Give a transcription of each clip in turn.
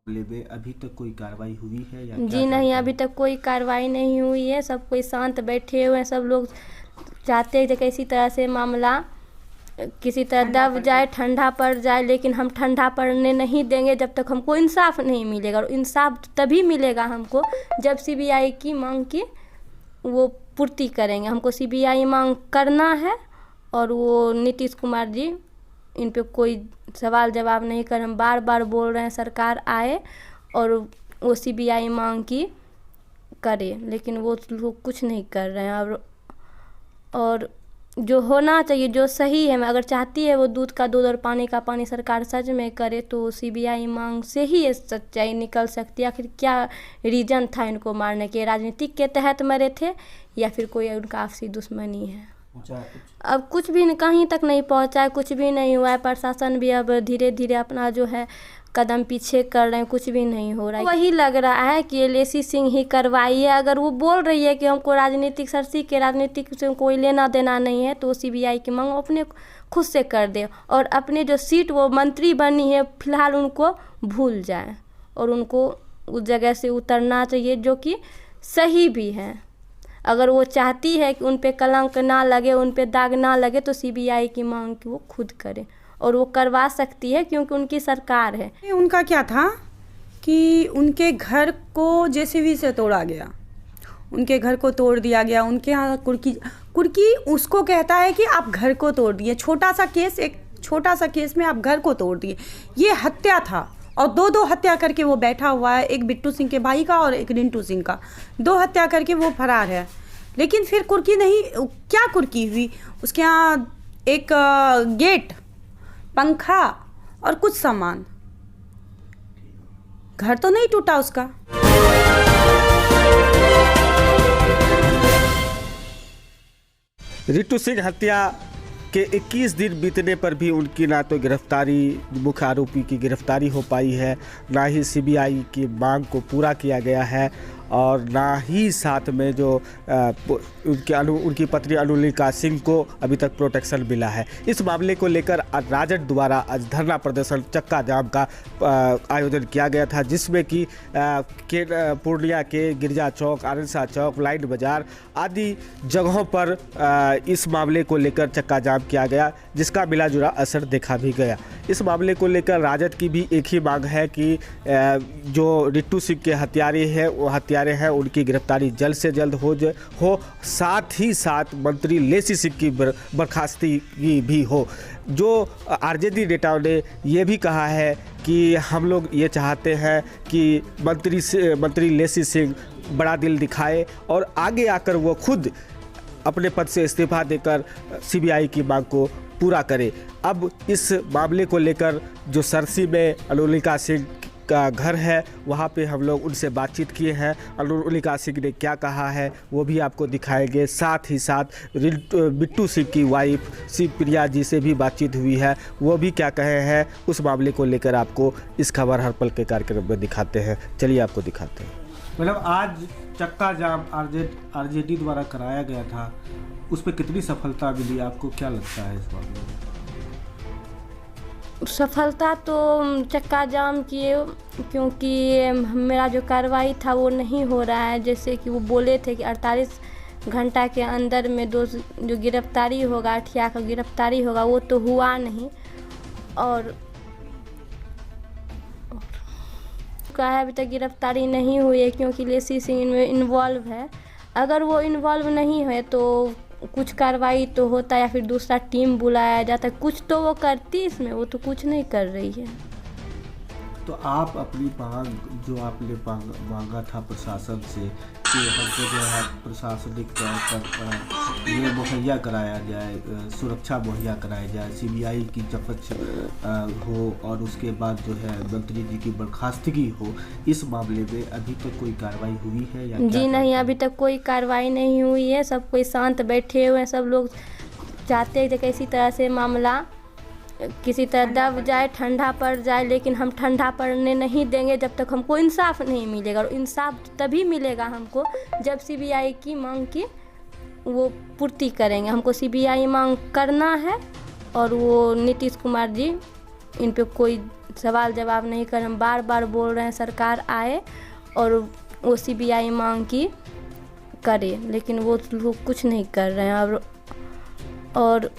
मामले में अभी तक कोई कार्रवाई हुई है या क्या जी नहीं, चाहते अभी हैं? तक कोई कार्रवाई नहीं हुई है। सब कोई शांत बैठे हुए हैं। सब लोग चाहते हैं कि किसी तरह से मामला किसी तरह दब जाए, ठंडा पड़ जाए, लेकिन हम ठंडा पड़ने नहीं देंगे जब तक हमको इंसाफ नहीं मिलेगा। और इंसाफ तभी मिलेगा हमको जब सीबीआई की मांग की वो पूर्ति करेंगे। हमको सीबीआई मांग करना है और वो नीतीश कुमार जी इन पे कोई सवाल जवाब नहीं कर। हम बार बार बोल रहे हैं सरकार आए और वो सीबीआई मांग की करे, लेकिन वो लोग कुछ नहीं कर रहे हैं। और जो होना चाहिए, जो सही है, मैं अगर चाहती है वो दूध का दूध और पानी का पानी सरकार सच में करे तो सीबीआई मांग से ही ये सच्चाई निकल सकती है। आखिर क्या रीज़न था इनको मारने के? राजनीतिक के तहत मरे थे या फिर कोई उनका आपसी दुश्मनी है? अब कुछ भी कहीं तक नहीं पहुंचा है, कुछ भी नहीं हुआ है। प्रशासन भी अब धीरे धीरे अपना जो है कदम पीछे कर रहे हैं, कुछ भी नहीं हो रहा है। वही लग रहा है कि लेसी सिंह ही करवाई है। अगर वो बोल रही है कि हमको राजनीतिक सरसी के राजनीतिक से कोई लेना देना नहीं है तो सीबीआई की मांग अपने खुद से कर दे और अपने जो सीट वो मंत्री बनी है फिलहाल उनको भूल जाए और उनको उस जगह से उतरना चाहिए, जो कि सही भी है। अगर वो चाहती है कि उन पे कलंक ना लगे, उन पे दाग ना लगे, तो सीबीआई की मांग की वो खुद करे और वो करवा सकती है क्योंकि उनकी सरकार है। उनका क्या था कि उनके घर को जेसीबी से तोड़ा गया, उनके घर को तोड़ दिया गया। उनके यहाँ कुर्की उसको कहता है कि आप घर को तोड़ दिए। छोटा सा केस, एक छोटा सा केस में आप घर को तोड़ दिए। ये हत्या था और दो हत्या करके वो बैठा हुआ है, एक बिट्टू सिंह के भाई का और एक रिंटू सिंह का। 2 हत्या करके वो फरार है। लेकिन फिर कुर्की नहीं, क्या कुर्की हुई? उसके यहाँ एक गेट, पंखा और कुछ सामान, घर तो नहीं टूटा उसका। रिंटू सिंह हत्या के 21 दिन बीतने पर भी उनकी ना तो गिरफ्तारी, मुख्य आरोपी की गिरफ्तारी हो पाई है, ना ही सीबीआई की मांग को पूरा किया गया है और ना ही साथ में जो उनकी पत्नी अनुलिका सिंह को अभी तक प्रोटेक्शन मिला है। इस मामले को लेकर राजद द्वारा आज धरना प्रदर्शन, चक्का जाम का आयोजन किया गया था, जिसमें कि पूर्णिया के गिरजा चौक, आनंद चौक, लाइन बाजार आदि जगहों पर इस मामले को लेकर चक्का जाम किया गया, जिसका मिला जुला असर देखा भी गया। इस मामले को लेकर राजद की भी एक ही मांग है कि जो रिंटू सिंह के हत्यारे हैं, वो हत्यारे हैं, उनकी गिरफ्तारी जल्द से जल्द हो, साथ ही साथ मंत्री लेसी सिंह की बर्खास्ती भी हो। जो आरजेडी नेताओं ने ये भी कहा है कि हम लोग ये चाहते हैं कि मंत्री लेसी सिंह बड़ा दिल दिखाए और आगे आकर वो खुद अपने पद से इस्तीफा देकर सीबीआई की मांग को पूरा करे। अब इस मामले को लेकर जो सरसी में अनुलिका सिंह का घर है, वहाँ पे हम लोग उनसे बातचीत किए हैं। अनुलिका सिंह ने क्या कहा है वो भी आपको दिखाएंगे। साथ ही साथ बिट्टू सिंह की वाइफ शिवप्रिया जी से भी बातचीत हुई है, वो भी क्या कहे हैं उस मामले को लेकर आपको इस खबर हर पल के कार्यक्रम में दिखाते हैं। चलिए आपको दिखाते हैं। मतलब आज चक्का जाम आरजेडी द्वारा कराया गया था, उस पर कितनी सफलता मिली, आपको क्या लगता है इस मामले में? सफलता तो चक्का जाम किए क्योंकि मेरा जो कार्रवाई था वो नहीं हो रहा है। जैसे कि वो बोले थे कि 48 घंटा के अंदर में जो गिरफ्तारी होगा, अठिया का गिरफ्तारी होगा, वो तो हुआ नहीं। और का है अभी तक गिरफ्तारी नहीं हुई है क्योंकि लेसी सिंह इनमें इन्वॉल्व है। अगर वो इन्वॉल्व नहीं है तो कुछ कार्रवाई तो होता या फिर दूसरा टीम बुलाया जाता, कुछ तो वो करती, इसमें वो तो कुछ नहीं कर रही है। तो आप अपनी मांग जो आपने मांगा था प्रशासन से कि हमको जो है प्रशासनिक तौर पर ये मुहैया कराया जाए, सुरक्षा मुहैया कराया जाए, सीबीआई की जफच हो और उसके बाद जो है मंत्री जी की बर्खास्तगी हो, इस मामले में अभी तक कोई कार्रवाई हुई है या जी नहीं, अभी तक कोई कार्रवाई नहीं हुई है। सब कोई शांत बैठे हुए हैं। सब लोग चाहते हैं कि किसी तरह से मामला किसी तरह दब जाए, ठंडा पड़ जाए, लेकिन हम ठंडा पड़ने नहीं देंगे जब तक हमको इंसाफ नहीं मिलेगा। और इंसाफ तभी मिलेगा हमको जब सीबीआई की मांग की वो पूर्ति करेंगे। हमको सीबीआई मांग करना है और वो नीतीश कुमार जी इन पे कोई सवाल जवाब नहीं कर। हम बार बार बोल रहे हैं सरकार आए और वो CBI मांग की करे, लेकिन वो लोग कुछ नहीं कर रहे हैं। और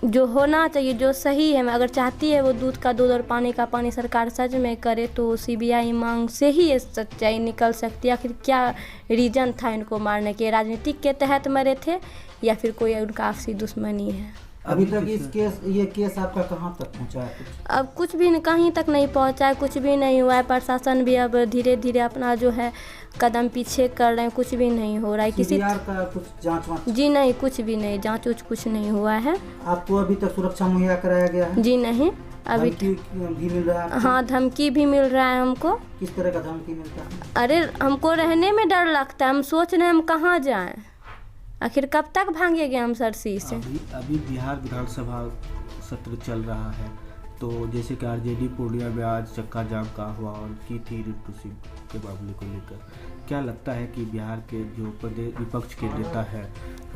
जो होना चाहिए, जो सही है, अगर चाहती है वो दूध का दूध और पानी का पानी सरकार सच में करे तो CBI मांग से ही ये सच्चाई निकल सकती है। आखिर क्या रीज़न था इनको मारने के? राजनीतिक के तहत मरे थे या फिर कोई उनका आपसी दुश्मनी है? अभी तक ये केस आपका कहाँ तक पहुँचा है? अब कुछ भी कहीं तक नहीं पहुंचा है, कुछ भी नहीं हुआ है। प्रशासन भी अब धीरे धीरे अपना जो है कदम पीछे कर रहे हैं, कुछ भी नहीं हो रहा है। किसी का कुछ जांच वांच? जी नहीं, कुछ भी नहीं, जांच उच कुछ नहीं हुआ है। आपको अभी तक सुरक्षा मुहैया कराया गया है? जी नहीं, अभी धमकी भी मिल रहा है? हाँ, धमकी भी मिल रहा है हमको। किस तरह का धमकी मिलता है? अरे हमको रहने में डर लगता है, हम सोच रहे हैं हम कहाँ जाएं, आखिर कब तक भागेंगे हम सरसी से। अभी बिहार विधानसभा सत्र चल रहा है, तो जैसे कि RJD पूर्णिया में आज चक्का जाम का हुआ और की थी रिंटू सिंह के मामले को लेकर, क्या लगता है कि बिहार के जो प्रदेश विपक्ष के नेता है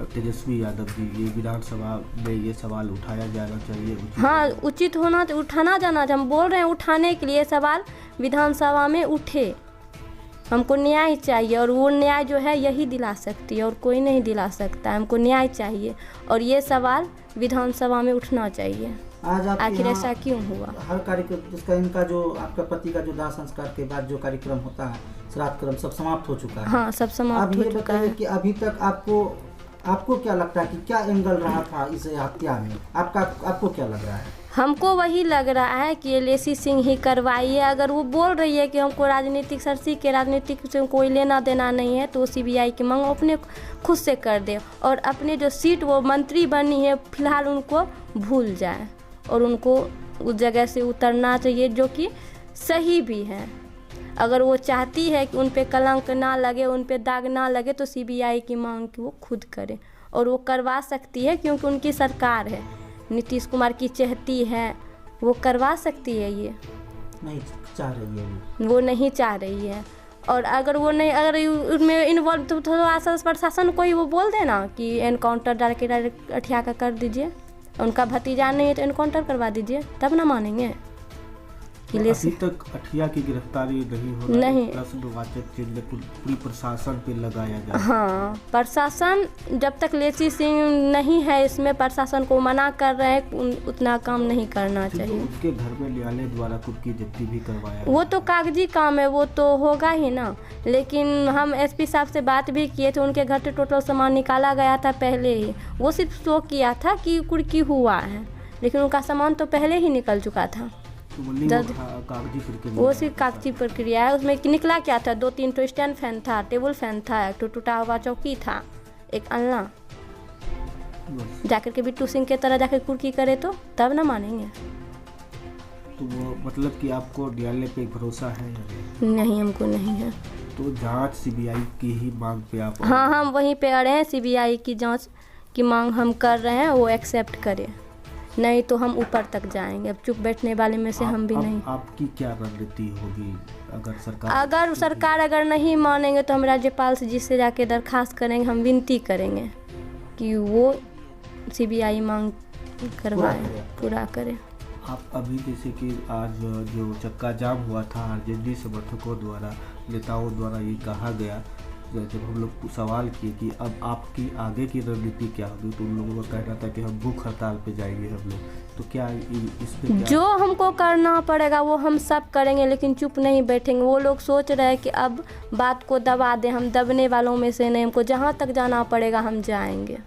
तेजस्वी यादव जी, ये विधानसभा में ये सवाल उठाया जाना चाहिए? हाँ, उचित होना तो उठाना जाना चाहिए। हम बोल रहे हैं उठाने के लिए सवाल विधानसभा में उठे। हमको न्याय चाहिए और वो न्याय जो है यही दिला सकती है और कोई नहीं दिला सकता। हमको न्याय चाहिए और ये सवाल विधानसभा में उठना चाहिए। आज आखिर ऐसा क्यों हुआ? हर कार्यक्रम जिसका इनका जो आपका पति का जो दाह संस्कार के बाद जो कार्यक्रम होता है, श्राद्ध कर्म सब समाप्त हो चुका है। हाँ, सब समाप्त हो चुका है। कि अभी तक आपको क्या लगता है कि क्या एंगल रहा था इस हत्या में? आपको क्या लग रहा है? हमको वही लग रहा है कि लेसी सिंह ही करवाई है। अगर वो बोल रही है कि हमको राजनीतिक सरसी के राजनीतिक से कोई लेना देना नहीं है, तो CBI की मांग अपने खुद से कर दे और अपने जो सीट वो मंत्री बनी है फिलहाल उनको भूल जाए और उनको उस जगह से उतरना चाहिए, जो कि सही भी है। अगर वो चाहती है कि उन पे कलंक ना लगे, उन पे दाग ना लगे, तो CBI की मांग की वो खुद करे और वो करवा सकती है क्योंकि उनकी सरकार है, नीतीश कुमार की चहती है, वो करवा सकती है। ये नहीं चाह रही है, वो नहीं चाह रही है। और अगर वो नहीं, अगर उनमें इन्वॉल्व तो थोड़ा सा प्रशासन को ही वो बोल देना कि एनकाउंटर डायरेक्ट अठिया का कर दीजिए, उनका भतीजा नहीं है तो एनकाउंटर करवा दीजिए, तब ना मानेंगे। अभी तक अठिया की गिरफ्तारी नहीं हो रही है, प्रश्नवाचक चिन्ह पूरी प्रशासन पे लगाया जा रहा है। हाँ, प्रशासन जब तक लेसी सिंह नहीं है इसमें, प्रशासन को मना कर रहे हैं, उतना काम नहीं करना चाहिए। तो उसके घर में न्यायालय द्वारा कुर्की जब्ती भी करवाया, वो तो कागजी काम है, वो तो होगा ही ना। लेकिन हम SP साहब से बात भी किए थे, उनके घर से टोटल सामान निकाला गया था पहले ही। वो सिर्फ शो किया था कि कुर्की हुआ है, लेकिन उनका सामान तो पहले ही निकल चुका था। तो कागजी प्रक्रिया, वो सिर्फ कागजी प्रक्रिया है। उसमें निकला क्या था? 2-3 तो स्टैंड फैन था, टेबल फैन था, एक टूटा हुआ चौकी था, एक अलना। जाकर के बिट्टू सिंह के तरह जाकर कुर्की करे तो तब ना मानेंगे। तो वो मतलब कि आपको न्यायालय पे भरोसा है या नहीं? हमको नहीं है। तो जांच CBI की ही मांग पे आप? हाँ, हम वहीं पे अड़े हैं, CBI की जांच की मांग हम कर रहे हैं, वो एक्सेप्ट करे, नहीं तो हम ऊपर तक जाएंगे। अब चुप बैठने वाले में से हम भी नहीं। आपकी क्या रणनीति होगी अगर सरकार अगर नहीं मानेंगे तो हम राज्यपाल जी से जाके दरखास्त करेंगे, हम विनती करेंगे कि वो CBI मांग करवाए, पूरा करें। आप अभी जैसे कि आज जो चक्का जाम हुआ था RJD समर्थकों द्वारा, नेताओं द्वारा ये कहा गया, जब हम लोग सवाल किए कि अब आपकी आगे की रणनीति क्या होगी, तो उन लोगों का कहना था कि हम भूख हड़ताल पे जाएंगे हम लोग। तो क्या इसमें जो हमको करना पड़ेगा वो हम सब करेंगे, लेकिन चुप नहीं बैठेंगे। वो लोग सोच रहे हैं कि अब बात को दबा दें, हम दबने वालों में से नहीं। हमको जहाँ तक जाना पड़ेगा हम जाएंगे।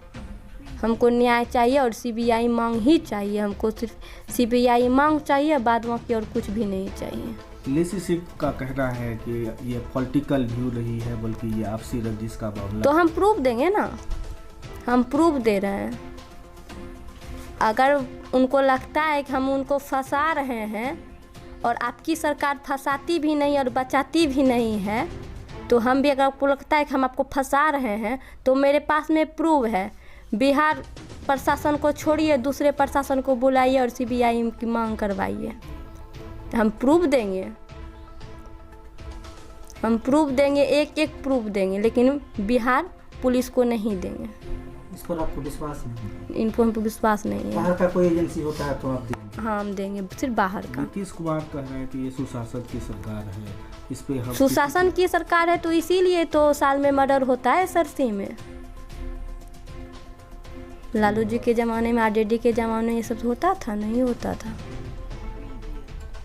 हमको न्याय चाहिए और CBI मांग ही चाहिए। हमको सिर्फ CBI मांग चाहिए, बाद बाकी और कुछ भी नहीं चाहिए। लेसी सिंह का कहना है कि ये पॉलिटिकल व्यू नहीं है, बल्कि ये आपसी रंजिश का मामला। तो हम प्रूफ देंगे ना, हम प्रूफ दे रहे हैं। अगर उनको लगता है कि हम उनको फंसा रहे हैं और आपकी सरकार फंसाती भी नहीं और बचाती भी नहीं है, तो हम भी, अगर आपको लगता है कि हम आपको फंसा रहे हैं, तो मेरे पास में प्रूफ है। बिहार प्रशासन को छोड़िए, दूसरे प्रशासन को बुलाइए और CBI की मांग करवाइए। हम प्रूफ देंगे, हम प्रूफ देंगे, एक एक प्रूफ देंगे, लेकिन बिहार पुलिस को नहीं देंगे। इस पर आपको विश्वास नहीं है? इनको हमको विश्वास नहीं है। बाहर का कोई एजेंसी होता है तो आप देंगे? हाँ हम देंगे, सिर्फ बाहर का। नीतीश कुमार कह रहे हैं कि ये सुशासन की सरकार है, इस पे हम सुशासन की सरकार है तो इसीलिए तो साल में मर्डर होता है सरसी में। लालू जी के ज़माने में, आरजेडी के ज़माने में ये सब होता था? नहीं होता था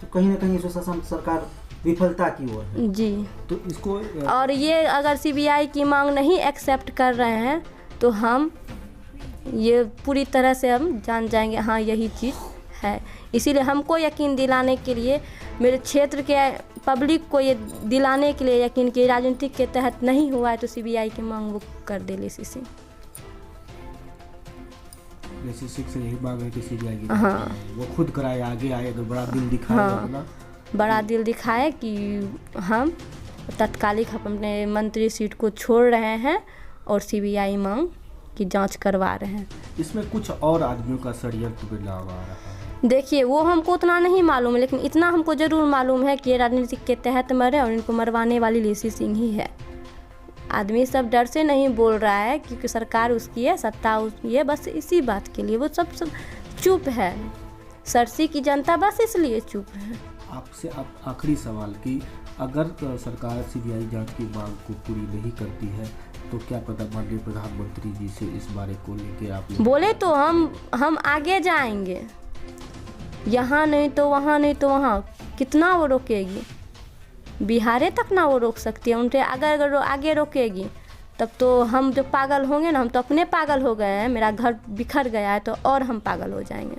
तो कहीं ना कहीं सुशासन सरकार विफलता की ओर है। जी। तो इसको और ये अगर सीबीआई की मांग नहीं एक्सेप्ट कर रहे हैं तो हम ये पूरी तरह से हम जान जाएंगे हाँ यही चीज़ है। इसीलिए हमको यकीन दिलाने के लिए, मेरे क्षेत्र के पब्लिक को ये दिलाने के लिए यकीन कि राजनीतिक के तहत नहीं हुआ है तो सीबीआई की मांग वो कर दे लेसीसी। लेसीसी से यही मांग है कि सीबीआई की हाँ। वो खुद कराए, आगे आए तो बड़ा दिल दिखाए हाँ। अपना। बड़ा दिल दिखाए कि हम तत्कालिक अपने मंत्री सीट को छोड़ रहे हैं और सीबीआई मांग की जांच करवा रहे हैं। इसमें कुछ और आदमियों का षड्यंत्र भी नाम आ रहा है। देखिए वो हमको उतना नहीं मालूम है, लेकिन इतना हमको ज़रूर मालूम है कि ये राजनीतिक के तहत मरे और इनको मरवाने वाली लेसी सिंह ही है। आदमी सब डर से नहीं बोल रहा है क्योंकि सरकार उसकी है, सत्ता उसकी है, बस इसी बात के लिए वो सब चुप है। सरसी की जनता बस इसलिए चुप है। आपसे आखिरी सवाल कि अगर सरकार सीबीआई जांच की मांग को पूरी नहीं करती है तो क्या पता माननीय प्रधानमंत्री जी से इस बारे को लेके आप बोले तो हम आगे जाएंगे, यहाँ नहीं तो वहाँ, नहीं तो वहाँ, कितना वो रोकेगी? बिहारे तक ना वो रोक सकती है। उनके अगर आगे रोकेगी तब तो हम जो पागल होंगे ना, हम तो अपने पागल हो गए हैं, मेरा घर बिखर गया है तो और हम पागल हो जाएंगे।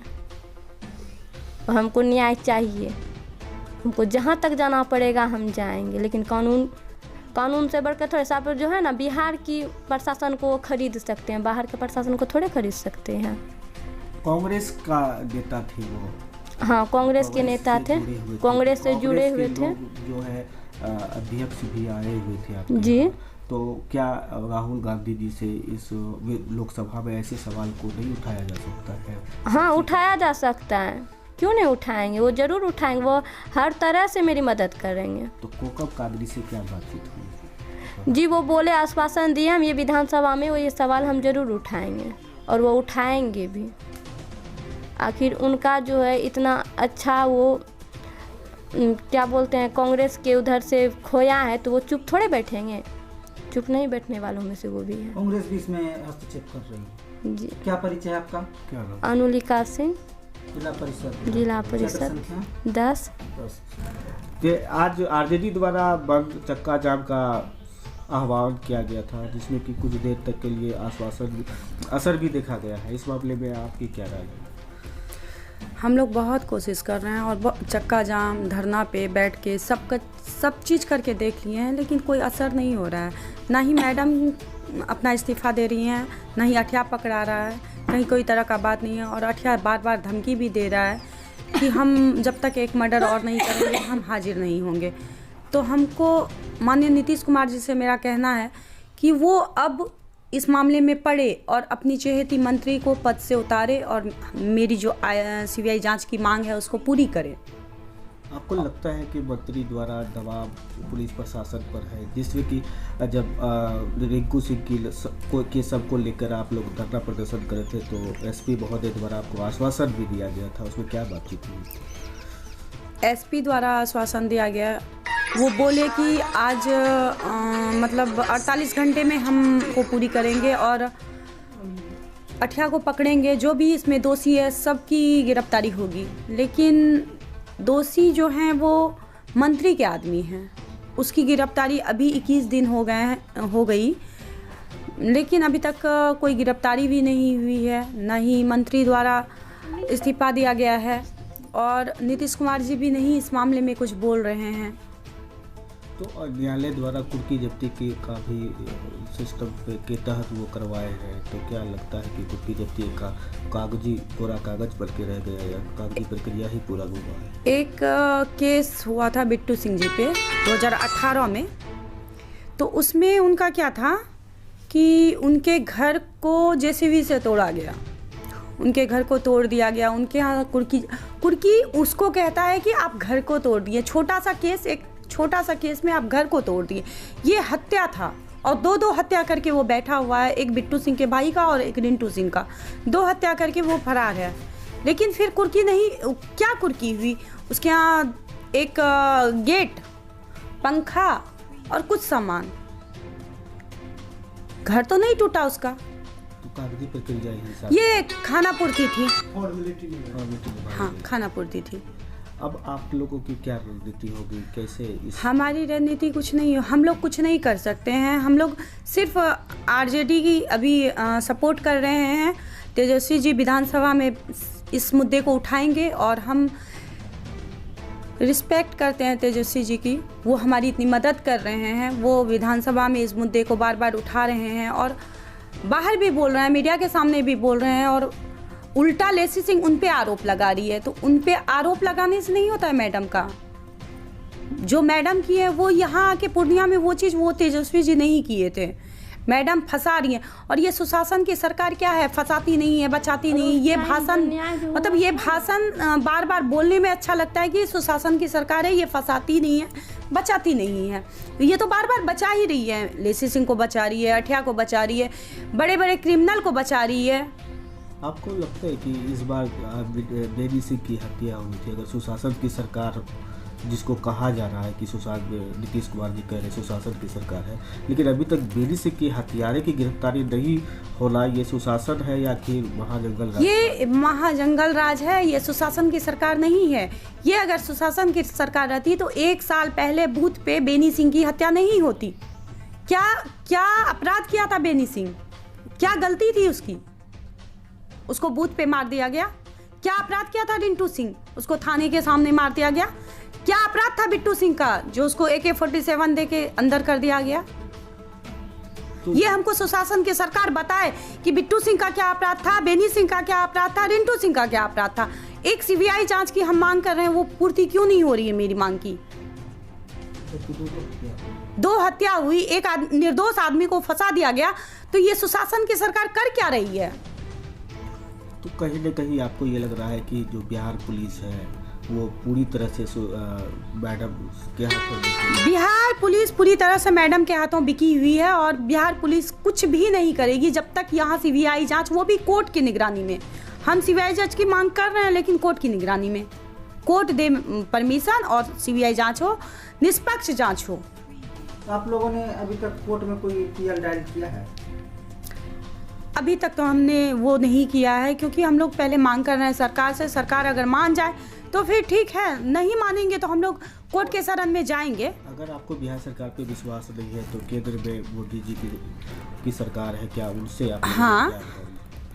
और हमको न्याय चाहिए, हमको जहाँ तक जाना पड़ेगा हम जाएंगे, लेकिन कानून से बढ़कर थोड़े सा जो है ना, बिहार की प्रशासन को खरीद सकते हैं, बाहर के प्रशासन को थोड़े खरीद सकते हैं। कांग्रेस का नेता थे वो? हाँ कांग्रेस के नेता थे, कांग्रेस से जुड़े हुए थे। जो है अध्यक्ष भी आए हुए थे आपके जी। यहाँ। तो क्या राहुल गांधी जी से इस लोकसभा में ऐसे सवाल को नहीं उठाया जा सकता है? हाँ उठाया जा सकता है, क्यों नहीं उठाएंगे, वो ज़रूर उठाएंगे, वो हर तरह से मेरी मदद करेंगे। तो कोकब कादरी से क्या बातचीत हुई? जी वो बोले, आश्वासन दिए हम ये विधानसभा में, वो ये सवाल हम ज़रूर उठाएंगे और वो उठाएंगे भी। आखिर उनका जो है इतना अच्छा वो क्या बोलते हैं, कांग्रेस के उधर से खोया है तो वो चुप थोड़े बैठेंगे, चुप नहीं बैठने वालों में से वो भी है। कांग्रेस भी इसमें हस्तक्षेप कर रही है। जी। क्या परिचय है आपका? क्या नाम? अनुलिका सिंह, जिला परिषद। जिला परिषद 10। कि आज आरजेडी द्वारा बंद चक्का जाम का आह्वान किया गया था, जिसमें कि कुछ देर तक के लिए आश्वासन असर भी देखा गया है। इस मामले में आपकी क्या राय है? हम लोग बहुत कोशिश कर रहे हैं और चक्का जाम, धरना पे बैठ के सब चीज़ करके देख लिए हैं, लेकिन कोई असर नहीं हो रहा है। ना ही मैडम अपना इस्तीफ़ा दे रही हैं, ना ही अठिया पकड़ा रहा है, कहीं कोई तरह का बात नहीं है। और अठिया बार बार धमकी भी दे रहा है कि हम जब तक एक मर्डर और नहीं करेंगे हम हाजिर नहीं होंगे। तो हमको माननीय नीतीश कुमार जी से मेरा कहना है कि वो अब इस मामले में पड़े और अपनी चहेती मंत्री को पद से उतारे और मेरी जो सीबीआई जांच की मांग है उसको पूरी करे। आपको लगता है कि मंत्री द्वारा दबाव पुलिस प्रशासन पर है, जिससे कि जब रिंकू सिंह की सबको लेकर आप लोग धरना प्रदर्शन करे थे तो एसपी महोदय द्वारा आपको आश्वासन भी दिया गया था, उसमें क्या बातचीत हुई? एसपी द्वारा आश्वासन दिया गया, वो बोले कि आज मतलब 48 घंटे में हम को पूरी करेंगे और अठिया को पकड़ेंगे, जो भी इसमें दोषी है सबकी गिरफ्तारी होगी। लेकिन दोषी जो हैं वो मंत्री के आदमी हैं, उसकी गिरफ्तारी अभी 21 दिन हो गई, लेकिन अभी तक कोई गिरफ्तारी भी नहीं हुई है, न ही मंत्री द्वारा इस्तीफा दिया गया है और नीतीश कुमार जी भी नहीं इस मामले में कुछ बोल रहे हैं। तो न्यायालय द्वारा कुर्की जब्ती का भी सिस्टम के तहत वो करवाए गए, तो क्या लगता है कि कुर्की जब्ती का पूरा कागज बन के रह गया या कागजी प्रक्रिया ही पूरा हुआ है? एक केस हुआ था बिट्टू सिंह जी पे 2018 में, तो उसमें उनका क्या था कि उनके घर को जेसीबी से तोड़ा गया, उनके घर को तोड़ दिया गया। उनके यहाँ कुर्की उसको कहता है कि आप घर को तोड़ दिए, एक छोटा सा केस में आप घर को तोड़ दिए। ये हत्या था और दो हत्या करके वो बैठा हुआ है, एक बिट्टू सिंह के भाई का और एक रिंटू सिंह का, 2 हत्या करके वो फरार है। लेकिन फिर कुर्की नहीं, क्या कुर्की हुई? उसके यहाँ एक गेट, पंखा और कुछ सामान, घर तो नहीं टूटा उसका। तो कागजी प्रक्रिया ही साथ ये खाना पूर्ति थी। फॉर्मेलिटी निभाई हाँ, गई। खाना पूर्ति थी। अब आप लोगों की क्या रणनीति होगी, कैसे इस हमारी रणनीति कुछ नहीं है, हम लोग कुछ नहीं कर सकते हैं। हम लोग सिर्फ आरजेडी की अभी सपोर्ट कर रहे हैं। तेजस्वी जी विधानसभा में इस मुद्दे को उठाएंगे और हम रिस्पेक्ट करते हैं तेजस्वी जी की, वो हमारी इतनी मदद कर रहे हैं। वो विधानसभा में इस मुद्दे को बार बार उठा रहे हैं और बाहर भी बोल रहे हैं, मीडिया के सामने भी बोल रहे हैं, और उल्टा लेसी सिंह उन पे आरोप लगा रही है। तो उन पे आरोप लगाने से नहीं होता है मैडम का। जो मैडम की है वो यहाँ आके पूर्णिया में वो चीज़ वो तेजस्वी जी नहीं किए थे। मैडम फंसा रही हैं। और ये सुशासन की सरकार क्या है, फंसाती नहीं है, बचाती नहीं। ये भाषण मतलब ये भाषण बार बार बोलने में अच्छा लगता है कि सुशासन की सरकार है, ये फंसाती नहीं है, बचाती नहीं है। ये तो बार बार बचा ही रही है। लेसी सिंह को बचा रही है, अठिया को बचा रही है, बड़े बड़े क्रिमिनल को बचा रही है। आपको लगता है कि इस बार बेनी सिंह की हत्या हुई थी, अगर सुशासन की सरकार, जिसको कहा जा रहा है कि नीतीश कुमार जी कह रहे हैं सुशासन की सरकार है, लेकिन अभी तक बेनी सिंह की हत्यारे की गिरफ्तारी नहीं होना, ये सुशासन है या फिर महाजंगल राज? ये महाजंगल राज है, ये सुशासन की सरकार नहीं है। ये अगर सुशासन की सरकार रहती तो 1 साल पहले बूथ पे बेनी सिंह की हत्या नहीं होती। क्या अपराध किया था बेनी सिंह? क्या गलती थी उसकी? उसको बूथ पे मार दिया गया। क्या अपराध किया था रिंटू सिंह? उसको थाने के सामने मार दिया गया। क्या अपराध था बिट्टू सिंह का जो उसको AK-47 दे के अंदर कर दिया गया? ये हमको सुशासन की सरकार बताए कि बिट्टू सिंह का क्या अपराध था, बेनी सिंह का क्या अपराध था, रिंटू सिंह का क्या अपराध था। एक CBI जांच की हम मांग कर रहे हैं, वो पूर्ति क्यों नहीं हो रही है मेरी मांग की? 2 हत्या हुई, एक निर्दोष आदमी को फंसा दिया गया, तो ये सुशासन की सरकार कर क्या रही है? तो कहीं न कहीं आपको ये लग रहा है कि जो बिहार पुलिस है वो पूरी तरह से मैडम के हाथों में? बिहार पुलिस पूरी तरह से मैडम के हाथों बिकी हुई है और बिहार पुलिस कुछ भी नहीं करेगी जब तक यहाँ CBI जांच, वो भी कोर्ट की निगरानी में। हम CBI जांच की मांग कर रहे हैं लेकिन कोर्ट की निगरानी में, कोर्ट दे परमिशन और CBI जांच हो, निष्पक्ष जांच हो। आप लोगों ने अभी तक कोर्ट में कोई PL डायल किया है? अभी तक तो हमने वो नहीं किया है, क्योंकि हम लोग पहले मांग कर रहे हैं सरकार से। सरकार अगर मान जाए तो फिर ठीक है, नहीं मानेंगे तो हम लोग कोर्ट के शरण में जाएंगे। अगर आपको बिहार सरकार पे विश्वास नहीं है तो केंद्र में मोदी जी की सरकार है, क्या उनसे आप? हाँ,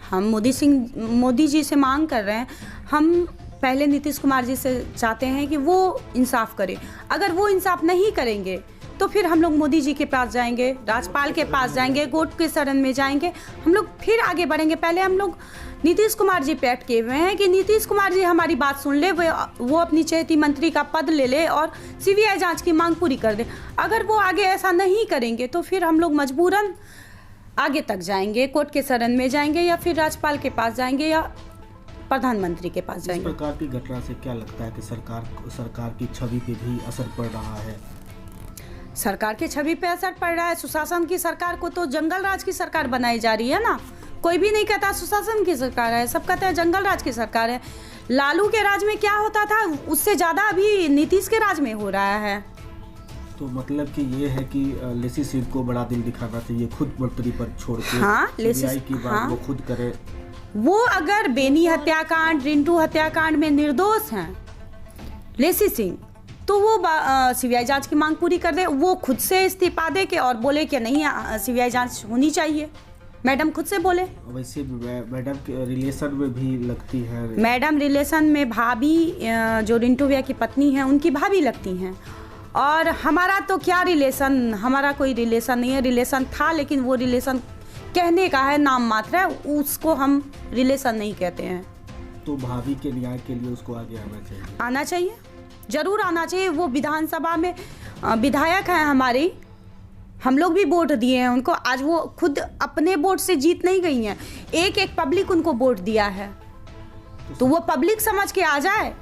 हम मोदी जी से मांग कर रहे हैं। हम पहले नीतीश कुमार जी से चाहते हैं कि वो इंसाफ करें। अगर वो इंसाफ नहीं करेंगे तो फिर हम लोग मोदी जी के पास जाएंगे, राज्यपाल के पास जाएंगे, कोर्ट के शरण में जाएंगे, हम लोग फिर आगे बढ़ेंगे। पहले हम लोग नीतीश कुमार जी पे अटके हुए हैं कि नीतीश कुमार जी हमारी बात सुन ले, वो अपनी चहेती मंत्री का पद ले ले और CBI जांच की मांग पूरी कर दे। अगर वो आगे ऐसा नहीं करेंगे तो फिर हम लोग मजबूरन आगे तक जाएंगे, कोर्ट के शरण में जाएंगे या फिर राज्यपाल के पास जाएंगे या प्रधानमंत्री के पास इस जाएंगे। प्रकार की घटना से क्या लगता है कि सरकार की छवि पे भी असर पड़ रहा है? सरकार की छवि पे असर पड़ रहा है। सुशासन की सरकार को तो जंगल राज की सरकार बनाई जा रही है ना। कोई भी नहीं कहता सुशासन की सरकार है, सब कहते हैं जंगल राज की सरकार है। लालू के राज में क्या होता था उससे ज़्यादा अभी नीतीश के राज में हो रहा है। तो मतलब कि ये है कि लेसी सिंह को बड़ा दिल दिखाना चाहिए, खुद मंत्री पर छोड़ के। हाँ, CBI की बात हाँ, वो खुद करे। वो अगर बेनी हत्याकांड, रिंटू हत्याकांड में निर्दोष हैं लेसी सिंह, तो वो CBI जांच की मांग पूरी कर दे। वो खुद से इस्तीफा दे के और बोले कि नहीं CBI जांच होनी चाहिए। मैडम खुद से बोले। वैसे मैडम के रिलेशन में भी लगती है। मैडम रिलेशन में भाभी, जो रिंटू भैया की पत्नी है उनकी भाभी लगती हैं। और हमारा तो क्या रिलेशन, हमारा कोई रिलेशन नहीं है। रिलेशन था लेकिन वो रिलेशन कहने का है, नाम मात्र है, उसको हम रिलेशन नहीं कहते हैं। तो भाभी के न्याय के लिए उसको आगे आना चाहिए। आना चाहिए, जरूर आना चाहिए। वो विधानसभा में विधायक हैं हमारी, हम लोग भी वोट दिए हैं उनको। आज वो खुद अपने वोट से जीत नहीं गई हैं, एक पब्लिक उनको वोट दिया है। तो वो पब्लिक समझ के आ जाए।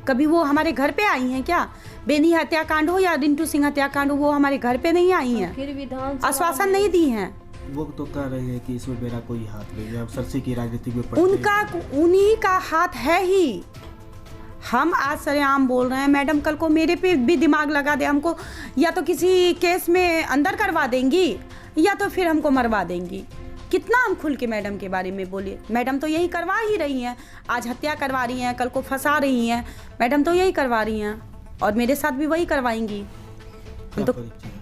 कभी वो हमारे घर पे आई हैं क्या? बेनी हत्याकांड हो या रिंटू सिंह हत्याकांड हो, वो हमारे घर पे नहीं आई हैं, फिर विधानसभा आश्वासन नहीं दी हैं। वो तो कह रहे हैं कि इसमें मेरा कोई हाथ नहीं है, अब सरसे की राजनीति में पड़ते उनका उन्हीं का हाथ है ही। हम आज सरेआम बोल रहे हैं, मैडम कल को मेरे पे भी दिमाग लगा दे, हमको या तो किसी केस में अंदर करवा देंगी या तो फिर हमको मरवा देंगी। कितना हम खुल के मैडम के बारे में बोलिए। मैडम तो यही करवा ही रही हैं, आज हत्या करवा रही हैं, कल को फंसा रही हैं। मैडम तो यही करवा रही हैं और मेरे साथ भी वही करवाएंगी। हम तो परिचय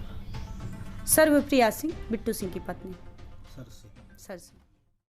सर्वप्रिया सिंह, बिट्टू सिंह की पत्नी। सर से सर से